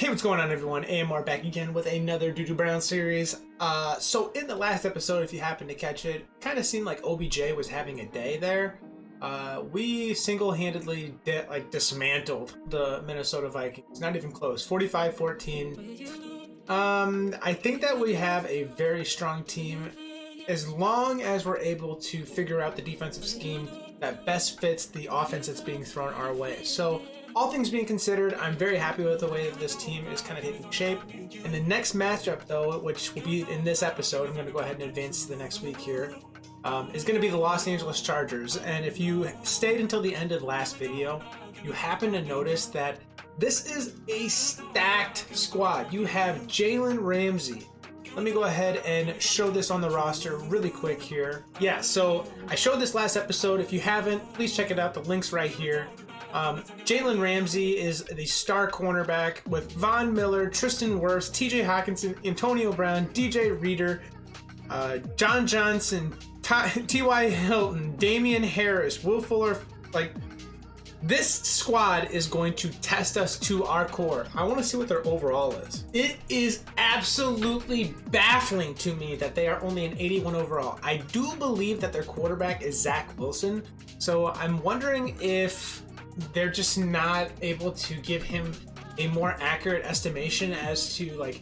Hey, what's going on, everyone? AMR back again with another Doo Doo Brown series. So in the last episode, if you happen to catch it, kind of seemed like OBJ was having a day there. We single-handedly dismantled the Minnesota Vikings. Not even close. 45-14. I think that we have a very strong team as long as we're able to figure out the defensive scheme that best fits the offense that's being thrown our way. So all things being considered, I'm very happy with the way that this team is kind of taking shape. And the next matchup, though, which will be in this episode, I'm going to go ahead and advance to the next week here, is going to be the Los Angeles Chargers. And if you stayed until the end of the last video, you happen to notice that this is a stacked squad. You have Jalen Ramsey. Let me go ahead and show this on the roster really quick here. Yeah, so I showed this last episode. If you haven't, please check it out. The link's right here. Jalen Ramsey is the star cornerback with Von Miller, Tristan Wirfs, TJ Hawkinson, Antonio Brown, DJ Reader, John Johnson, T.Y. Hilton, Damian Harris, Will Fuller. Like, this squad is going to test us to our core. I want to see what their overall is. It is absolutely baffling to me that they are only an 81 overall. I do believe that their quarterback is Zach Wilson, so I'm wondering if they're just not able to give him a more accurate estimation as to like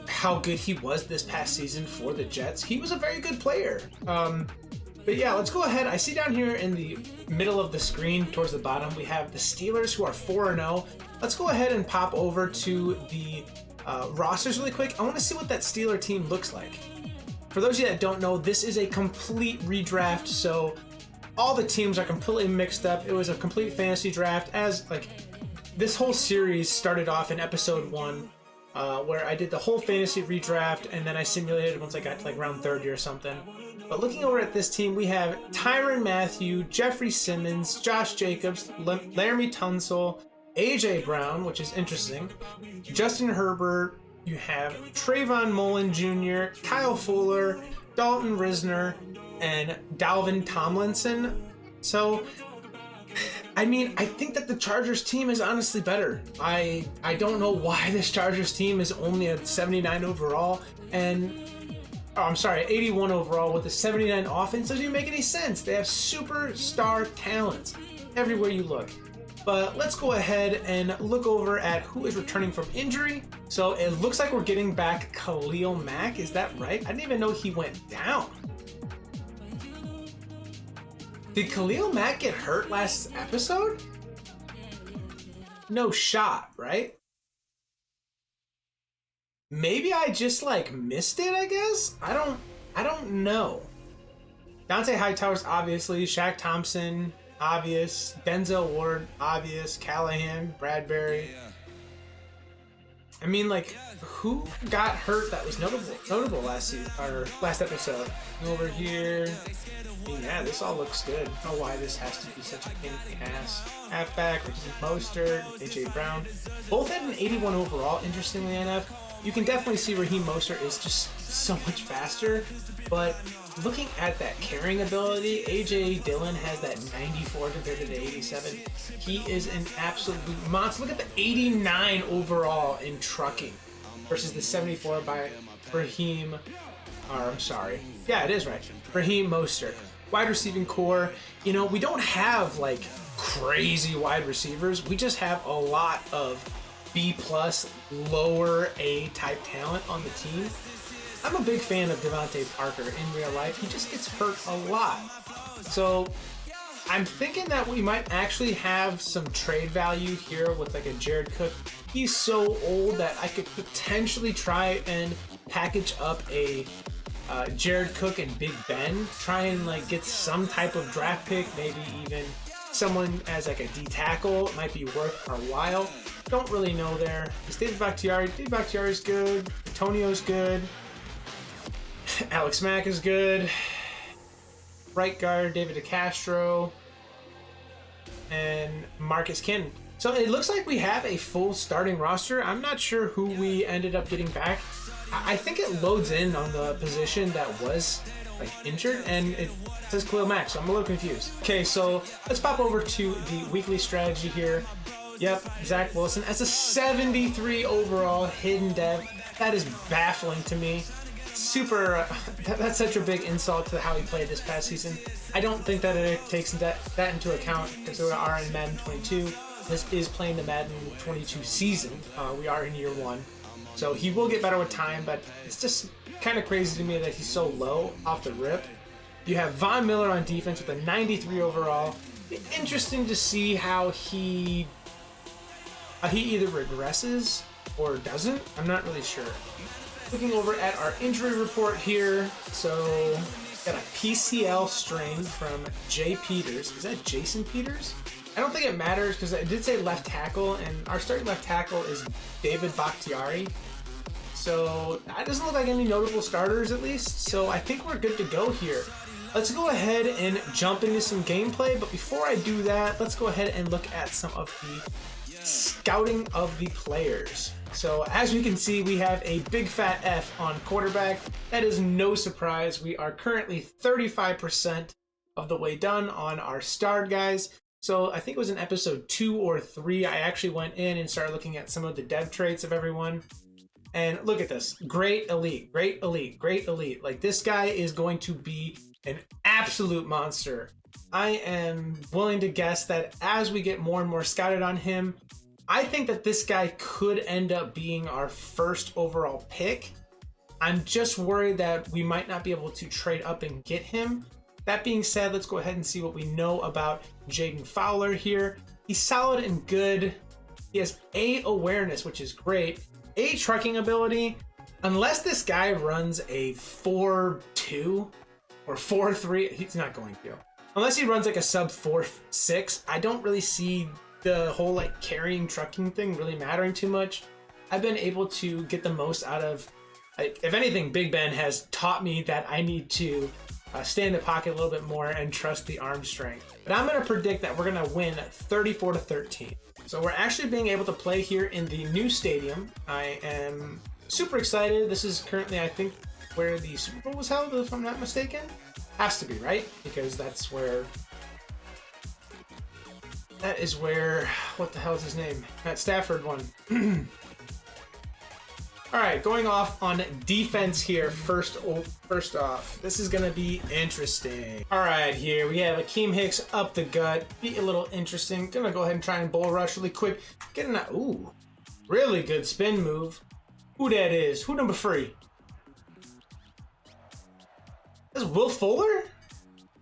how good he was this past season for the Jets. He was a very good player. But yeah, let's go ahead. I see down here in the middle of the screen towards the bottom, we have the Steelers who are 4-0. Let's go ahead and pop over to the rosters really quick. I want to see what that Steeler team looks like. For those of you that don't know, this is a complete redraft, so all the teams are completely mixed up. It was a complete fantasy draft, as like this whole series started off in episode 1, where I did the whole fantasy redraft, and then I simulated once I got to like round 30 or something. But looking over at this team, we have Tyrann Mathieu, Jeffrey Simmons, Josh Jacobs, Laramie Tunsil, AJ Brown, which is interesting, Justin Herbert. You have Trayvon Mullen Jr., Kyle Fuller, Dalton Risner, and Dalvin Tomlinson. So, I mean, I think that the Chargers team is honestly better. I don't know why this Chargers team is only a 79 overall, and 81 overall with a 79 offense. Doesn't even make any sense. They have superstar talent everywhere you look. But let's go ahead and look over at who is returning from injury. So it looks like we're getting back Khalil Mack. Is that right? I didn't even know he went down. Did Khalil Mack get hurt last episode? No shot, right? Maybe I just like missed it, I guess? I don't know. Dante Hightower's obviously, Shaq Thompson, obvious, Denzel Ward, obvious, Callahan, Bradbury. I mean, like, who got hurt that was notable last season or last episode? Over here. I mean, yeah, this all looks good. I don't know why this has to be such a pain in the ass. Halfback, Raheem Mostert, AJ Brown. Both had an 81 overall, interestingly enough. You can definitely see Raheem Mostert is just so much faster, but looking at that carrying ability, AJ Dillon has that 94 compared to the 87. He is an absolute monster. Look at the 89 overall in trucking versus the 74 by Raheem. Yeah, it is right. Raheem Mostert. Wide receiving core. You know, we don't have like crazy wide receivers. We just have a lot of B+, lower A type talent on the team. I'm a big fan of Devontae Parker in real life. He just gets hurt a lot. So I'm thinking that we might actually have some trade value here with like a Jared Cook. He's so old that I could potentially try and package up a Jared Cook and Big Ben. Try and like get some type of draft pick, maybe even someone as like a D tackle. It might be worth our while. Don't really know there. David Bakhtiari is good. Antonio's good. Alex Mack is good. Right guard, David DeCastro. And Marcus Cannon. So it looks like we have a full starting roster. I'm not sure who we ended up getting back. I think it loads in on the position that was like injured, and it says Khalil Mack, so I'm a little confused. Okay, so let's pop over to the weekly strategy here. Yep, Zach Wilson as a 73 overall hidden dev. That is baffling to me. That's such a big insult to how he played this past season. I don't think that it takes that into account because we are in Madden 22. This is playing the Madden 22 season. We are in year 1. So he will get better with time, but it's just kind of crazy to me that he's so low off the rip. You have Von Miller on defense with a 93 overall. Interesting to see how he either regresses or doesn't. I'm not really sure. Looking over at our injury report here, so got a PCL strain from Jay Peters. Is that Jason Peters? I don't think it matters because it did say left tackle, and our starting left tackle is David Bakhtiari. So that doesn't look like any notable starters at least. So I think we're good to go here. Let's go ahead and jump into some gameplay. But before I do that, let's go ahead and look at some of the scouting of the players. So as we can see, we have a big fat F on quarterback. That is no surprise. We are currently 35% of the way done on our starred guys. So I think it was in episode 2 or 3, I actually went in and started looking at some of the dev traits of everyone. And look at this. Great elite, great elite, great elite. Like, this guy is going to be an absolute monster. I am willing to guess that as we get more and more scouted on him, I think that this guy could end up being our first overall pick. I'm just worried that we might not be able to trade up and get him. That being said, let's go ahead and see what we know about Jaden Fowler here. He's solid and good. He has A awareness, which is great. A trucking ability. Unless this guy runs a 4.2 or 4.3, he's not going to. Unless he runs like a sub 4.6, I don't really see the whole like carrying trucking thing really mattering too much. I've been able to get the most out of, like, if anything, Big Ben has taught me that I need to stay in the pocket a little bit more and trust the arm strength. But I'm going to predict that we're going to win 34-13. So we're actually being able to play here in the new stadium. I am super excited. This is currently, I think, where the Super Bowl was held, if I'm not mistaken. Has to be, right? Because that's where... That is where... What the hell is his name? Matt Stafford won. Alright, going off on defense here first off. This is going to be interesting. Alright, here we have Akeem Hicks up the gut. Be a little interesting. Gonna go ahead and try and bull rush really quick. Getting that... Ooh. Really good spin move. Who that is? Who number 3? That's Will Fuller?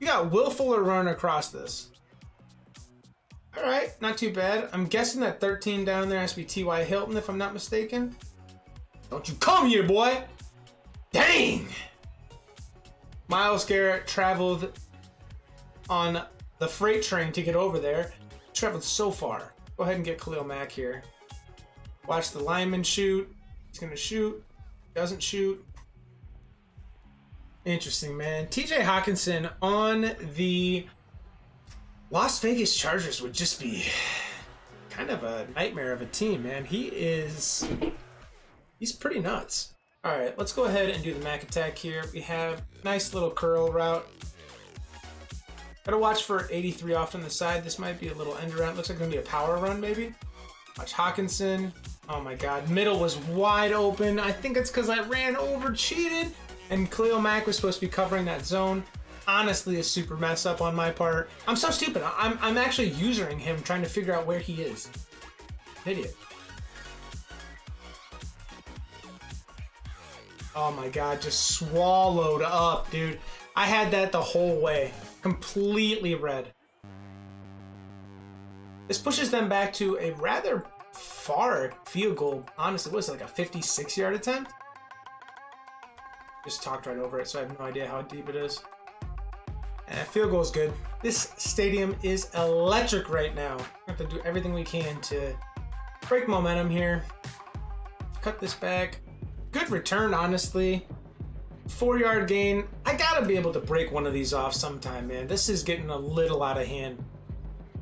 You got Will Fuller running across this. Alright, not too bad. I'm guessing that 13 down there has to be T.Y. Hilton, if I'm not mistaken. Don't you come here, boy! Dang! Myles Garrett traveled on the freight train to get over there. Traveled so far. Go ahead and get Khalil Mack here. Watch the lineman shoot. He's gonna shoot. Doesn't shoot. Interesting, man. TJ Hawkinson on the Las Vegas Chargers would just be kind of a nightmare of a team, man. He's pretty nuts. All right, let's go ahead and do the Mac attack here. We have nice little curl route. Gotta watch for 83 off on the side. This might be a little end around. Looks like it's gonna be a power run, maybe. Watch Hawkinson. Oh my God, middle was wide open. I think it's because I ran over, cheated, and Khalil Mack was supposed to be covering that zone. Honestly, a super mess up on my part. I'm so stupid. I'm actually usering him, trying to figure out where he is. Idiot. Oh my God, just swallowed up, dude. I had that the whole way. Completely red. This pushes them back to a rather far field goal. Honestly, what was it, like a 56-yard attempt? Just talked right over it, so I have no idea how deep it is. And field goal is good. This stadium is electric right now. We have to do everything we can to break momentum here. Cut this back. Good return, honestly. 4-yard gain. I gotta be able to break one of these off sometime, man. This is getting a little out of hand.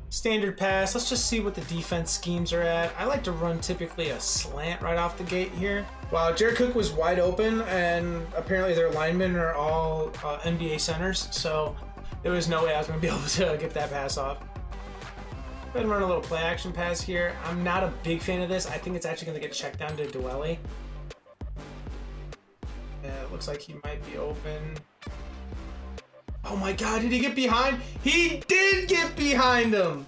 Standard pass. Let's just see what the defense schemes are at. I like to run typically a slant right off the gate here. Wow, Jared Cook was wide open, and apparently their linemen are all NBA centers, so there was no way I was going to be able to get that pass off. Go ahead and run a little play action pass here. I'm not a big fan of this. I think it's actually going to get checked down to Dwelly. It looks like he might be open. Oh my god, did he get behind? He did get behind him!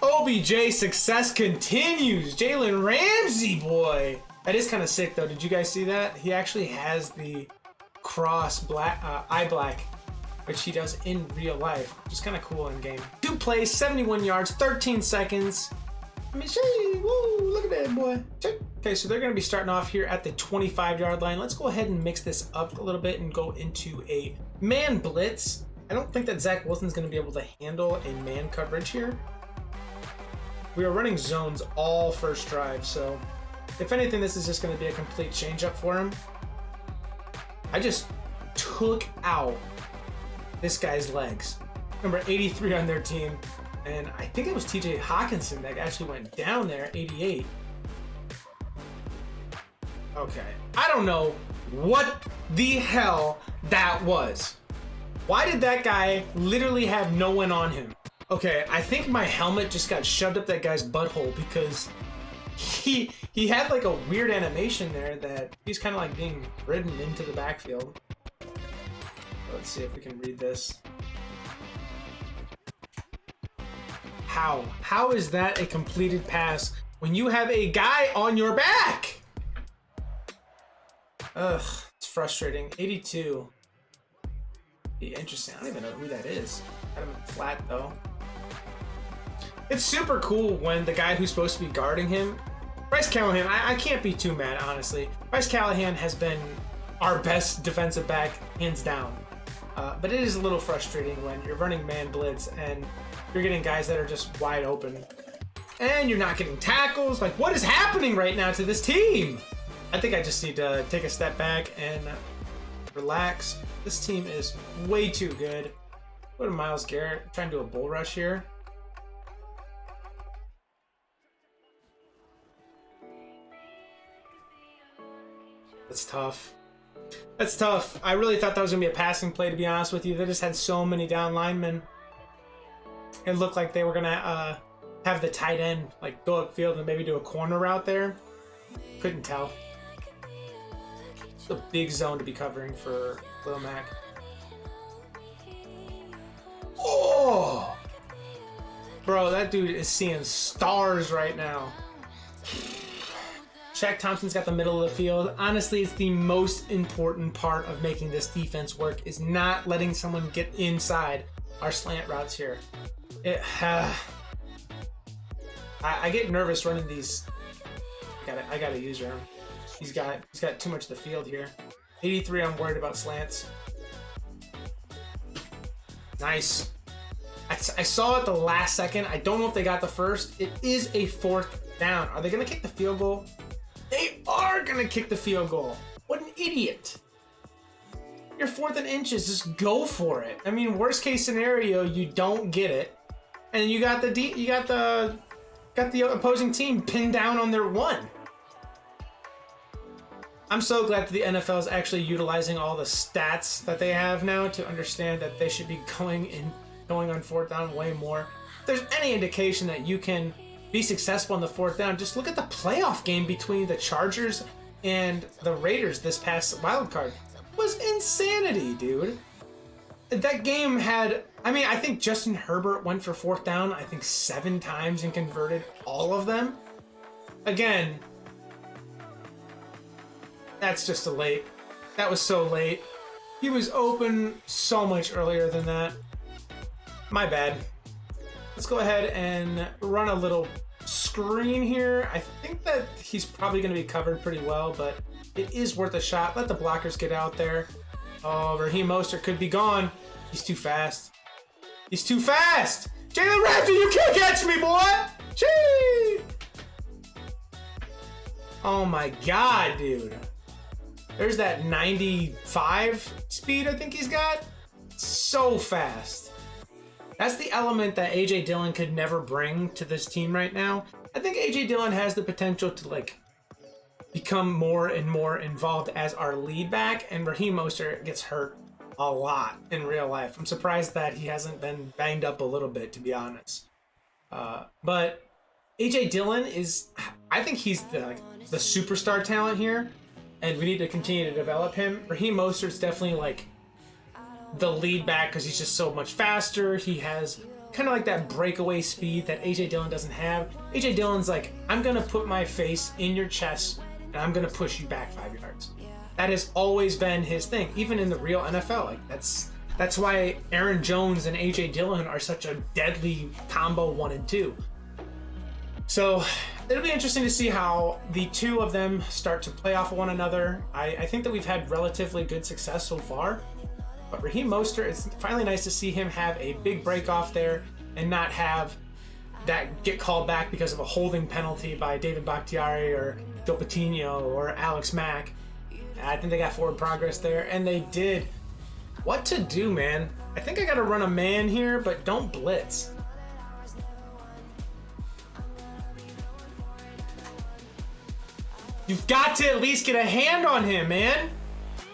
OBJ success continues. Jalen Ramsey, boy. That is kind of sick, though. Did you guys see that? He actually has the cross black, eye black, which he does in real life, which is kind of cool in game. 2 plays, 71 yards, 13 seconds. Let me show you. Woo, look at that, boy. Check. Okay, so they're going to be starting off here at the 25-yard line. Let's go ahead and mix this up a little bit and go into a man blitz. I don't think that Zach Wilson's going to be able to handle a man coverage here. We are running zones all first drive, so if anything, this is just going to be a complete change-up for him. I just took out this guy's legs. Number 83 on their team, and I think it was TJ Hawkinson that actually went down there, 88. Okay, I don't know what the hell that was. Why did that guy literally have no one on him? Okay, I think my helmet just got shoved up that guy's butthole because he had like a weird animation there that he's kind of like being ridden into the backfield. Let's see if we can read this. How is that a completed pass when you have a guy on your back? Ugh, it's frustrating. 82. Be interesting. I don't even know who that is. Got him flat though. It's super cool when the guy who's supposed to be guarding him, Bryce Callahan, I can't be too mad, honestly. Bryce Callahan has been our best defensive back, hands down. But it is a little frustrating when you're running man blitz and you're getting guys that are just wide open. And you're not getting tackles. Like, what is happening right now to this team? I think I just need to take a step back and relax. This team is way too good. Go to Myles Garrett, trying to do a bull rush here. That's tough. That's tough. I really thought that was going to be a passing play, to be honest with you. They just had so many down linemen. It looked like they were going to have the tight end like go upfield and maybe do a corner route there. Couldn't tell. It's a big zone to be covering for Lil Mac. Oh! Bro, that dude is seeing stars right now. Shaq Thompson's got the middle of the field. Honestly, it's the most important part of making this defense work is not letting someone get inside our slant routes here. I get nervous running these. I gotta use him. He's got too much of the field here. 83, I'm worried about slants. Nice. I saw it the last second. I don't know if they got the first. It is a 4th down. Are they gonna kick the field goal? They are gonna kick the field goal. What an idiot. You're 4th and inches, just go for it. I mean, worst case scenario, you don't get it. And you got the opposing team pinned down on their 1. I'm so glad that the NFL is actually utilizing all the stats that they have now to understand that they should be going on 4th down way more. If there's any indication that you can be successful on the 4th down, just look at the playoff game between the Chargers and the Raiders this past wild card. It was insanity, dude. That game had, I think Justin Herbert went for 4th down, 7 times and converted all of them. Again, that's just late. That was so late. He was open so much earlier than that. My bad. Let's go ahead and run a little screen here. I think that he's probably going to be covered pretty well, but it is worth a shot. Let the blockers get out there. Oh, Raheem Mostert could be gone. He's too fast. He's too fast! Jalen Ramsey, you can't catch me, boy! Gee! Oh my god, dude. There's that 95 speed I think he's got. So fast. That's the element that A.J. Dillon could never bring to this team right now. I think A.J. Dillon has the potential to become more and more involved as our lead back, and Raheem Mostert gets hurt a lot in real life. I'm surprised that he hasn't been banged up a little bit, to be honest. But AJ Dillon is, I think he's the superstar talent here, and we need to continue to develop him. Raheem Mostert's definitely like the lead back because he's just so much faster. He has kind of like that breakaway speed that AJ Dillon doesn't have. AJ Dillon's like, I'm gonna put my face in your chest and I'm gonna push you back 5 yards. That has always been his thing, even in the real NFL. Like that's why Aaron Jones and AJ Dillon are such a deadly combo 1 and 2. So it'll be interesting to see how the two of them start to play off of one another. I think that we've had relatively good success so far. But Raheem Mostert, it's finally nice to see him have a big break off there and not have that get called back because of a holding penalty by David Bakhtiari or Joe Patino or Alex Mack. I think they got forward progress there, and they did. What to do, man? I think I got to run a man here, but don't blitz. You've got to at least get a hand on him, man.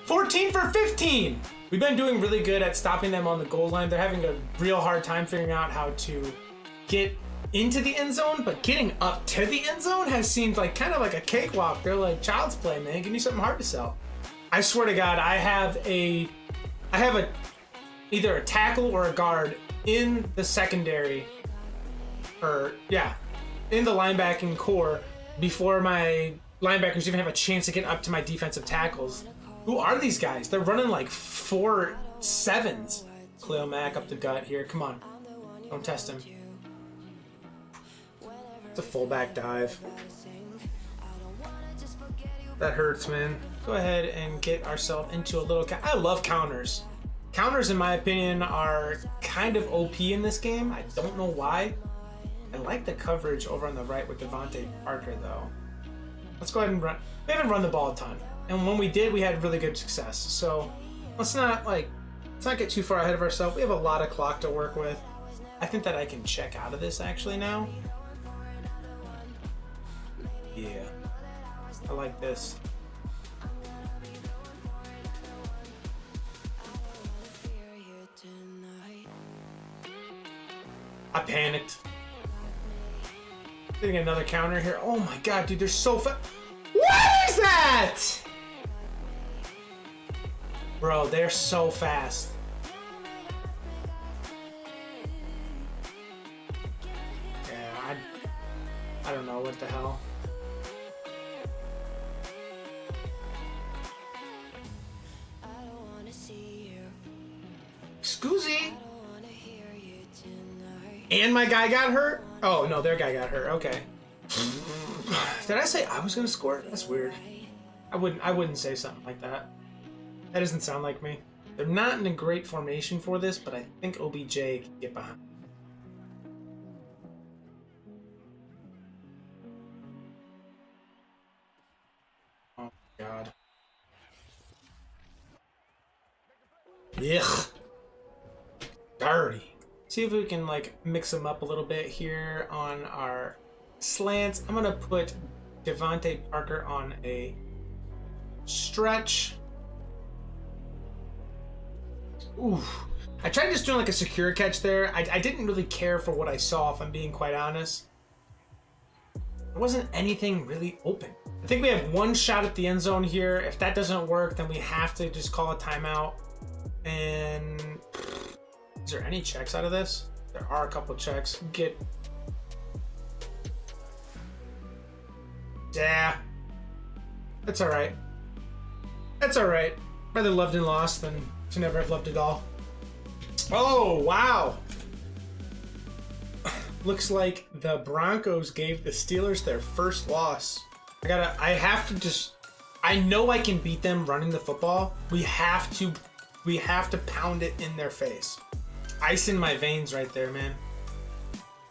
14 for 15. We've been doing really good at stopping them on the goal line. They're having a real hard time figuring out how to get into the end zone, but getting up to the end zone has seemed like kind of like a cakewalk. They're like child's play, man. Give me something hard to sell. I swear to God, I have either a tackle or a guard in the secondary, or in the linebacking core before my linebackers even have a chance to get up to my defensive tackles. Who are these guys? They're running like 4.7s. Khalil Mack up the gut here. Come on. Don't test him. It's a fullback dive. That hurts, man. Go ahead and get ourselves into a little... I love counters. Counters, in my opinion, are kind of OP in this game. I don't know why. I like the coverage over on the right with Devontae Parker, though. Let's go ahead and run. We haven't run the ball a ton. And when we did, we had really good success. So let's not get too far ahead of ourselves. We have a lot of clock to work with. I think that I can check out of this actually now. Yeah. I like this. I panicked. Getting another counter here. Oh my God, dude, they're so fast. What is that? Bro, they're so fast. Yeah, I don't know what the hell. Scoozy. And my guy got hurt? Oh, no, their guy got hurt. Okay. Did I say I was going to score? That's weird. I wouldn't say something like that. That doesn't sound like me. They're not in a great formation for this, but I think OBJ can get behind. Oh, God. Ugh. Dirty. See if we can mix them up a little bit here on our slants. I'm gonna put Devontae Parker on a stretch. Ooh, I tried just doing a secure catch there. I didn't really care for what I saw, if I'm being quite honest. There wasn't anything really open. I think we have one shot at the end zone here. If that doesn't work, then we have to just call a timeout. And is there any checks out of this? There are a couple checks. Yeah. That's alright. That's alright. Rather loved and lost than to never have loved it all. Oh, wow. Looks like the Broncos gave the Steelers their first loss. I know I can beat them running the football. We have to pound it in their face. Ice in my veins right there, man.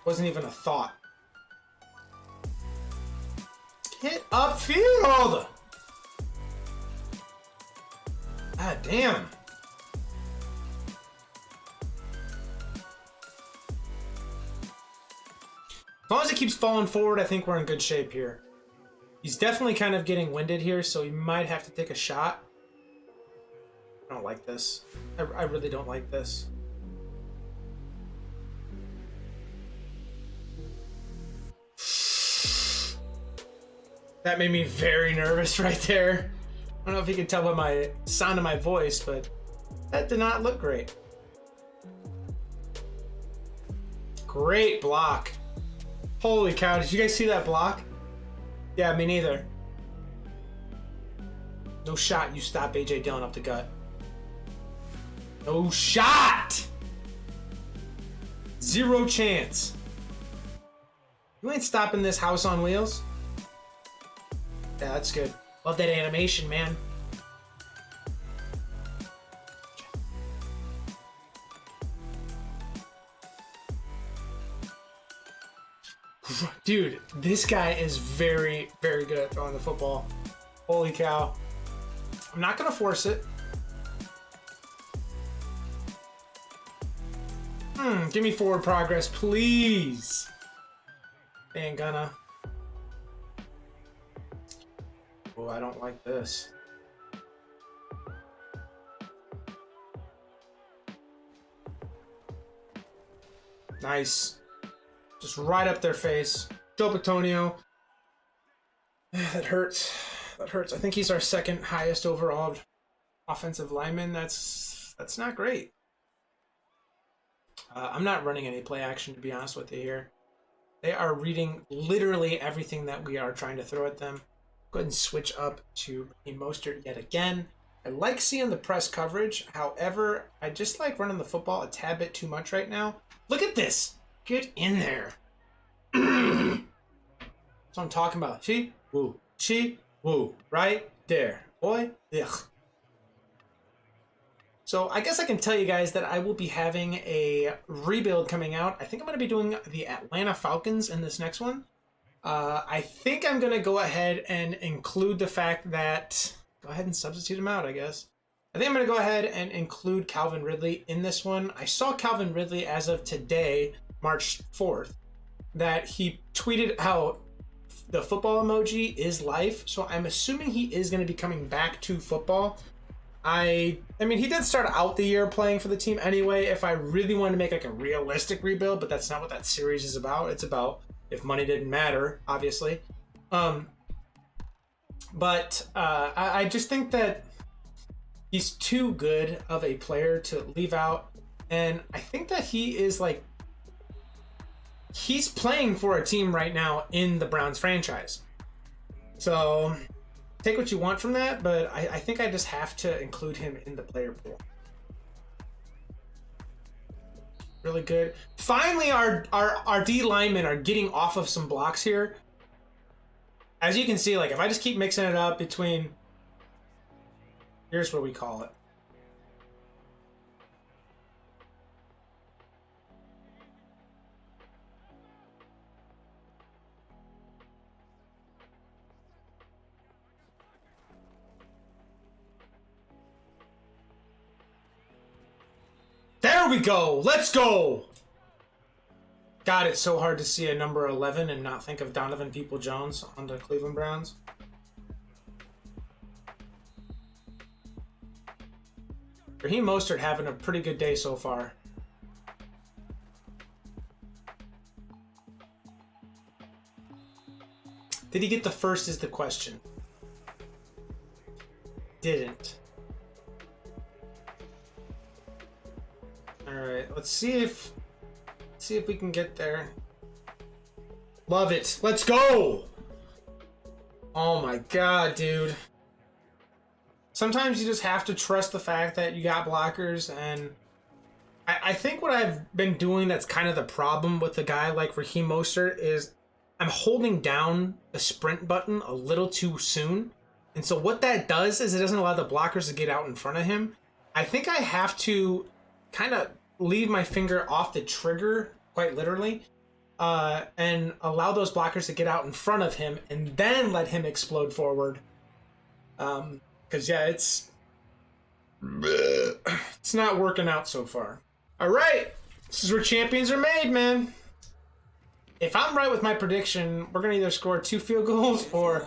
Wasn't even a thought. Get upfield! God damn. As long as it keeps falling forward, I think we're in good shape here. He's definitely kind of getting winded here, so he might have to take a shot. I don't like this. I really don't like this. That made me very nervous right there. I don't know if you can tell by my sound of my voice, but that did not look great. Great block. Holy cow, did you guys see that block? Yeah, me neither. No shot, you stop AJ Dillon up the gut. No shot! Zero chance. You ain't stopping this house on wheels. Yeah, that's good. Love that animation, man. Dude, this guy is very, very good at throwing the football. Holy cow. I'm not going to force it. Give me forward progress, please. Ain't gonna. Oh, I don't like this. Nice. Just right up their face. Joe Batonio. That hurts. That hurts. I think he's our second highest overall offensive lineman. That's not great. I'm not running any play action, to be honest with you here. They are reading literally everything that we are trying to throw at them. Go ahead and switch up to Raheem Mostert yet again. I like seeing the press coverage. However, I just like running the football a tad bit too much right now. Look at this. Get in there. That's what I'm talking about. Chi, woo. Chi, woo. Right there. Boy, ugh. So I guess I can tell you guys that I will be having a rebuild coming out. I think I'm going to be doing the Atlanta Falcons in this next one. I think I'm going to go ahead and include the fact that... Go ahead and substitute him out, I guess. I think I'm going to go ahead and include Calvin Ridley in this one. I saw Calvin Ridley as of today, March 4th, that he tweeted out the football emoji is life. So I'm assuming he is going to be coming back to football. I mean, he did start out the year playing for the team anyway. If I really wanted to make like a realistic rebuild, but that's not what that series is about. It's about if money didn't matter, obviously. I just think that he's too good of a player to leave out. And I think that he is like, he's playing for a team right now in the Browns franchise. So take what you want from that, but I think I just have to include him in the player pool. Really good. Finally, our D linemen are getting off of some blocks here. As you can see, like if I just keep mixing it up between, here's what we call it. There we go. Let's go. God, it's so hard to see a number 11 and not think of Donovan People-Jones on the Cleveland Browns. Raheem Mostert having a pretty good day so far. Did he get the first is the question. Didn't. All right, let's see if we can get there. Love it. Let's go. Oh my God, dude. Sometimes you just have to trust the fact that you got blockers, and I think what I've been doing that's kind of the problem with a guy like Raheem Mostert is I'm holding down the sprint button a little too soon. And so what that does is it doesn't allow the blockers to get out in front of him. I think I have to kind of leave my finger off the trigger, quite literally, and allow those blockers to get out in front of him and then let him explode forward. Because, yeah, it's not working out so far. All right. This is where champions are made, man. If I'm right with my prediction, we're going to either score 2 field goals or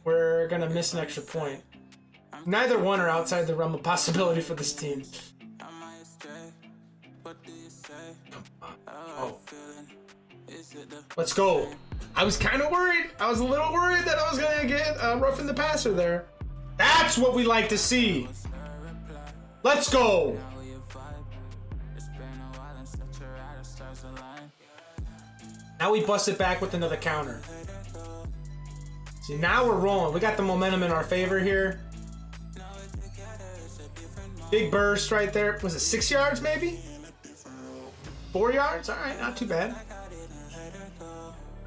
we're going to miss an extra point. Neither one are outside the realm of possibility for this team. Oh. Let's go. I was kind of worried. I was a little worried that I was going to get roughing the passer there. That's what we like to see. Let's go. Now we bust it back with another counter. See, now we're rolling. We got the momentum in our favor here. Big burst right there. Was it 6 yards maybe? 4 yards? All right, not too bad.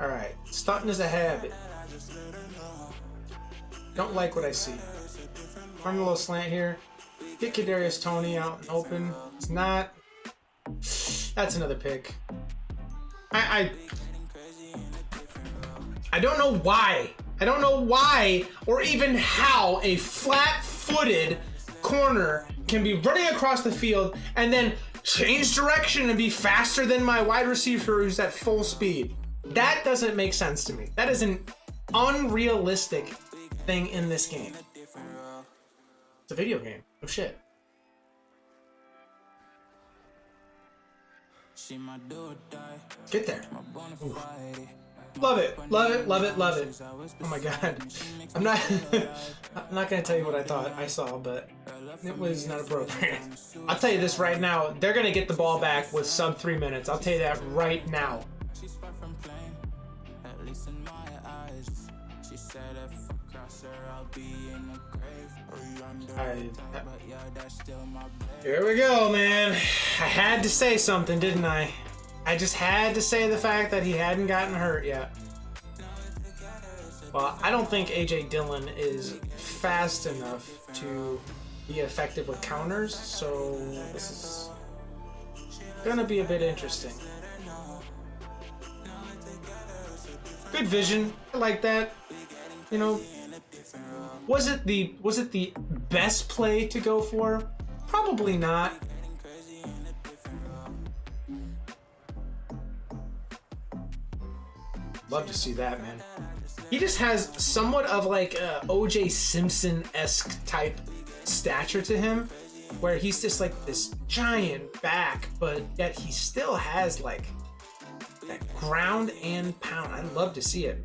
All right, stunting is a habit. Don't like what I see. Run a little slant here. Get Kadarius Toney out and open. It's not. That's another pick. I don't know why. I don't know why or even how a flat-footed corner can be running across the field and then change direction and be faster than my wide receiver who's at full speed. That doesn't make sense to me. That is an unrealistic thing in this game. It's a video game. Oh shit. Get there. Ooh. Love it. Love it. Love it. Love it. Oh my god. I'm not gonna tell you what I thought I saw, but it was not appropriate. I'll tell you this right now. They're gonna get the ball back with sub 3 minutes. I'll tell you that right now. Here we go, man. I had to say something, didn't I? I just had to say the fact that he hadn't gotten hurt yet. Well, I don't think AJ Dillon is fast enough to be effective with counters, so this is gonna be a bit interesting. Good vision. I like that. You know, was it the best play to go for? Probably not. Love to see that, man. He just has somewhat of like a OJ Simpson-esque type stature to him, where he's just like this giant back, but yet he still has like that ground and pound. I love to see it.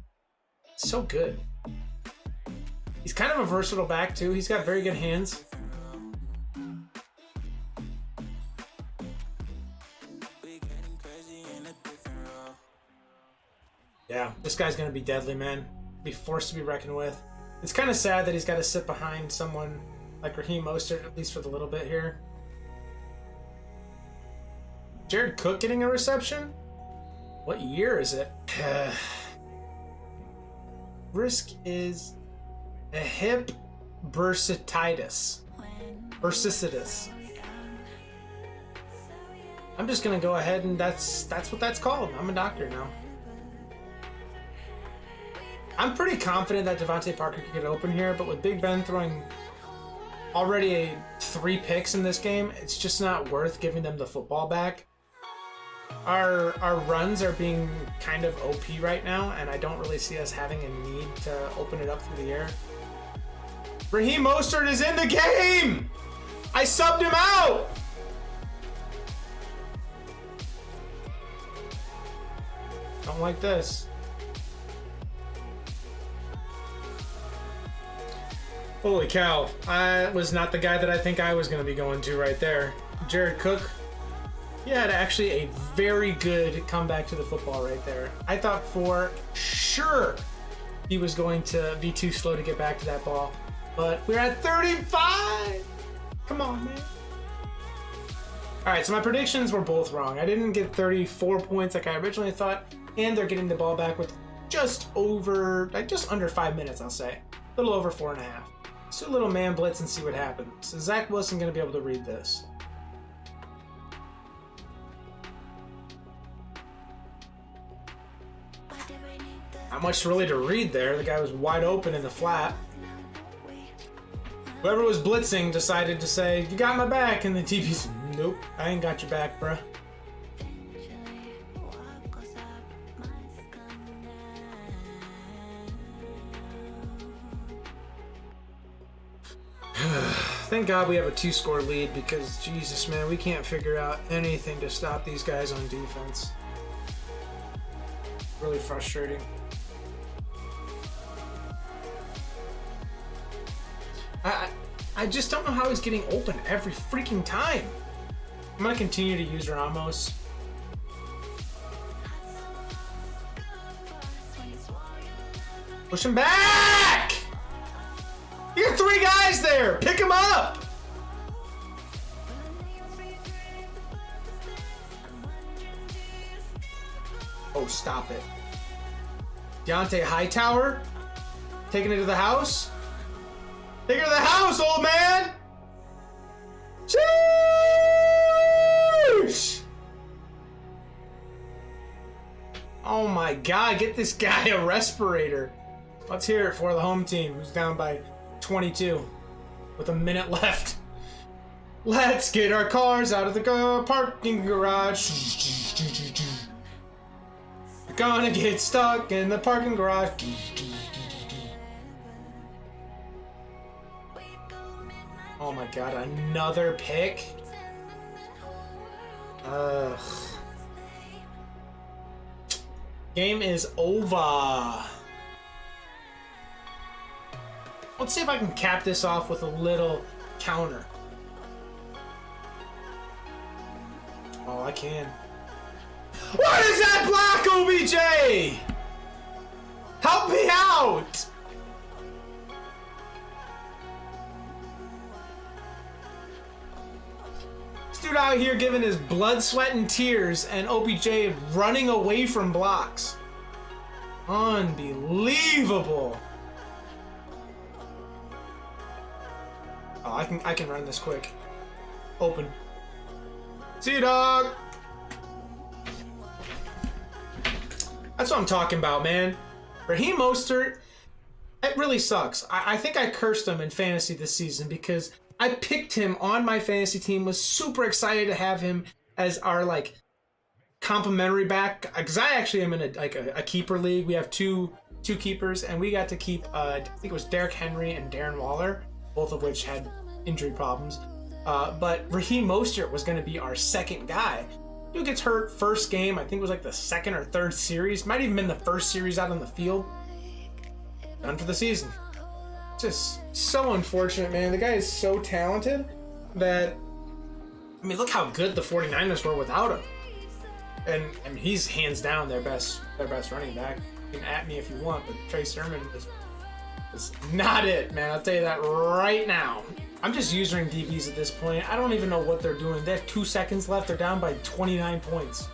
So good. He's kind of a versatile back too. He's got very good hands. Yeah, this guy's gonna be deadly, man. Be forced to be reckoned with. It's kind of sad that he's got to sit behind someone like Raheem Mostert, at least for the little bit here. Jared Cook getting a reception? What year is it? Risk is a hip bursitis. I'm just gonna go ahead and that's what that's called. I'm a doctor now. I'm pretty confident that Devontae Parker could get open here, but with Big Ben throwing already 3 picks in this game, it's just not worth giving them the football back. Our runs are being kind of OP right now, and I don't really see us having a need to open it up through the air. Raheem Mostert is in the game! I subbed him out! Don't like this. Holy cow. I was not the guy that I think I was going to be going to right there. Jared Cook, he had actually a very good comeback to the football right there. I thought for sure he was going to be too slow to get back to that ball. But we're at 35! Come on, man. Alright, so my predictions were both wrong. I didn't get 34 points like I originally thought, and they're getting the ball back with just under 5 minutes, I'll say. A little over 4.5. Let's do a little man blitz and see what happens. So Zach Wilson going to be able to read this. Not much really to read there. The guy was wide open in the flat. Whoever was blitzing decided to say, "You got my back," and the TP said, "Nope, I ain't got your back, bruh." Thank God we have a 2-score lead, because Jesus, man, we can't figure out anything to stop these guys on defense. Really frustrating. I just don't know how he's getting open every freaking time. I'm gonna continue to use Ramos. Push him back! You got 3 guys there! Pick him up! Oh, stop it. Deontay Hightower? Taking it to the house? Take her to the house, old man! Sheesh! Oh my god, get this guy a respirator. Let's hear it for the home team, who's down by 22 with a minute left. Let's get our cars out of the parking garage. We're gonna get stuck in the parking garage. Oh my god, another pick? Ugh. Game is over. Let's see if I can cap this off with a little counter. Oh, I can. What is that block, OBJ? Help me out! This dude out here giving his blood, sweat, and tears, and OBJ running away from blocks. Unbelievable. Oh, I can run this quick. Open. See you, dog. That's what I'm talking about, man. Raheem Mostert, it really sucks. I think I cursed him in fantasy this season because I picked him on my fantasy team, was super excited to have him as our, like, complimentary back. Because I actually am in a keeper league. We have two keepers, and we got to keep, I think it was Derrick Henry and Darren Waller, both of which had injury problems. But Raheem Mostert was going to be our second guy. Dude gets hurt first game. I think it was like the second or third series. Might even been the first series out on the field. Done for the season. Just so unfortunate, man. The guy is so talented that, I mean, look how good the 49ers were without him. And I mean, he's hands down their best running back. You can at me if you want, but Trey Sermon is not it, man. I'll tell you that right now. I'm just using DBs at this point. I don't even know what they're doing. They have 2 seconds left. They're down by 29 points.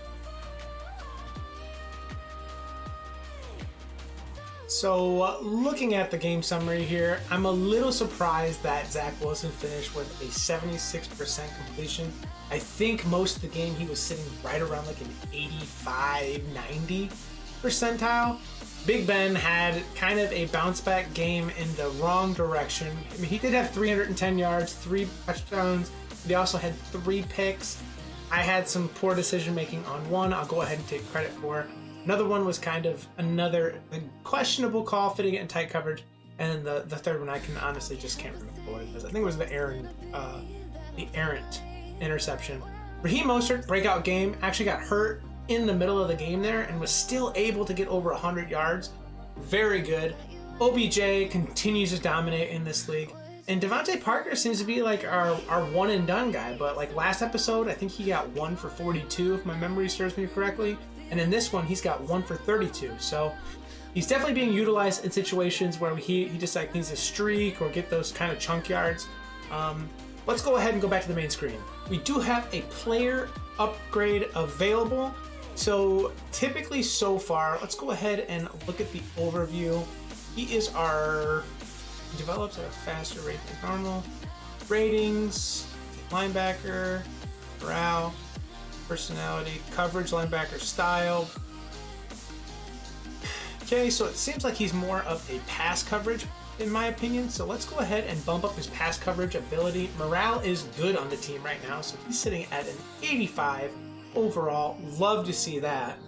So, looking at the game summary here, I'm a little surprised that Zach Wilson finished with a 76% completion. I think most of the game he was sitting right around like an 85, 90 percentile. Big Ben had kind of a bounce back game in the wrong direction. I mean, he did have 310 yards, 3 touchdowns. They also had 3 picks. I had some poor decision making on one. I'll go ahead and take credit for. Another one was kind of another questionable call, fitting it in tight coverage. And the third one, I can honestly just can't remember what it was. I think it was the errant interception. Raheem Mostert, breakout game, actually got hurt in the middle of the game there and was still able to get over 100 yards. Very good. OBJ continues to dominate in this league. And Devontae Parker seems to be like our one and done guy. But like last episode, I think he got 1 for 42, if my memory serves me correctly. And in this one, he's got 1 for 32. So he's definitely being utilized in situations where he just like needs a streak or get those kind of chunk yards. Let's go ahead and go back to the main screen. We do have a player upgrade available. So typically so far, let's go ahead and look at the overview. He is develops at a faster rate than normal. Ratings, linebacker, morale, personality, coverage, linebacker style. Okay, so it seems like he's more of a pass coverage in my opinion. So let's go ahead and bump up his pass coverage ability. Morale is good on the team right now. So he's sitting at an 85 overall. Love to see that.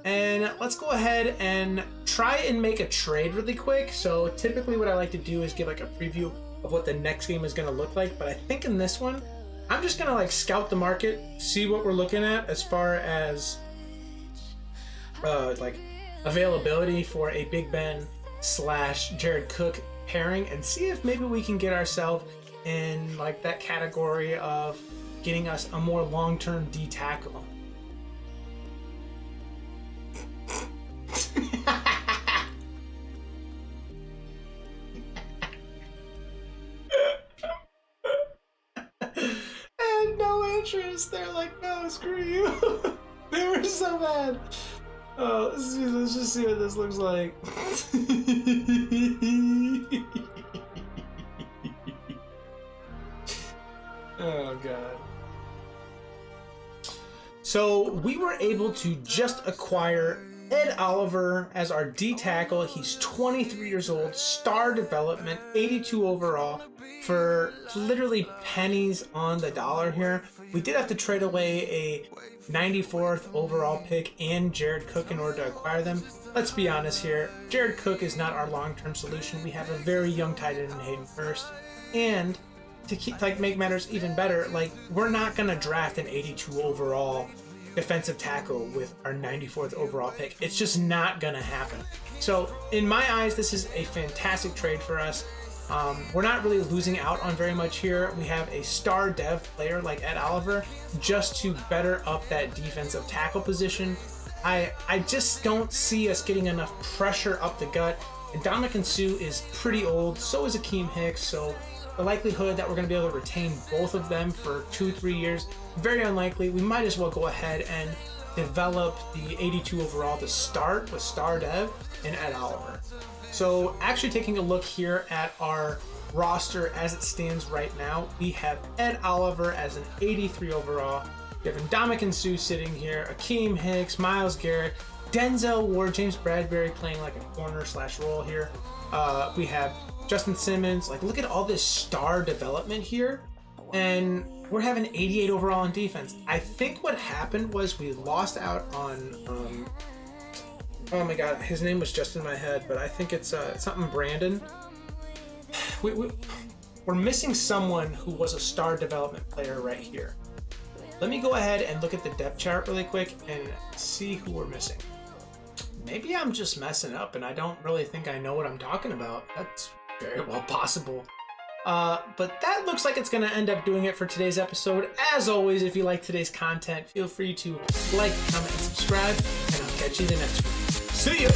And let's go ahead and try and make a trade really quick. So typically what I like to do is give like a preview of what the next game is going to look like. But I think in this one, I'm just going to like scout the market, see what we're looking at as far as like availability for a Big Ben / Jared Cook pairing and see if maybe we can get ourselves in like that category of getting us a more long-term D tackle. And no interest. They're like, no, screw you. They were so bad. Oh, let's just see what this looks like. Oh, God. So we were able to just acquire Ed Oliver as our D tackle. He's 23 years old, star development, 82 overall, for literally pennies on the dollar here. We did have to trade away a 94th overall pick and Jared Cook in order to acquire them. Let's be honest here, Jared Cook is not our long-term solution. We have a very young tight end in Hayden Hurst, and to keep make matters even better, we're not gonna draft an 82 overall defensive tackle with our 94th overall pick. It's just not gonna happen. So in my eyes, this is a fantastic trade for us. We're not really losing out on very much here. We have a star dev player like Ed Oliver just to better up that defensive tackle position. I just don't see us getting enough pressure up the gut. And Ndamukong Suh is pretty old, so is Akeem Hicks, so the likelihood that we're going to be able to retain both of them for 2-3 years, very unlikely. We might as well go ahead and develop the 82 overall to start with star dev and Ed Oliver. So actually taking a look here at our roster as it stands right now, we have Ed Oliver as an 83 overall. We have Ndamukong Suh sitting here, Akeem Hicks, Myles Garrett, Denzel Ward, James Bradbury playing like a corner/role here. We have Justin Simmons. Look at all this star development here, and we're having 88 overall on defense. I think what happened was we lost out on oh my god, his name was just in my head, but I think it's something Brandon. We're missing someone who was a star development player right here. Let me go ahead and look at the depth chart really quick and see who we're missing. Maybe I'm just messing up and I don't really think I know what I'm talking about. That's very well possible. But that looks like it's going to end up doing it for today's episode. As always, if you like today's content, feel free to like, comment, and subscribe, and I'll catch you in the next one. See ya!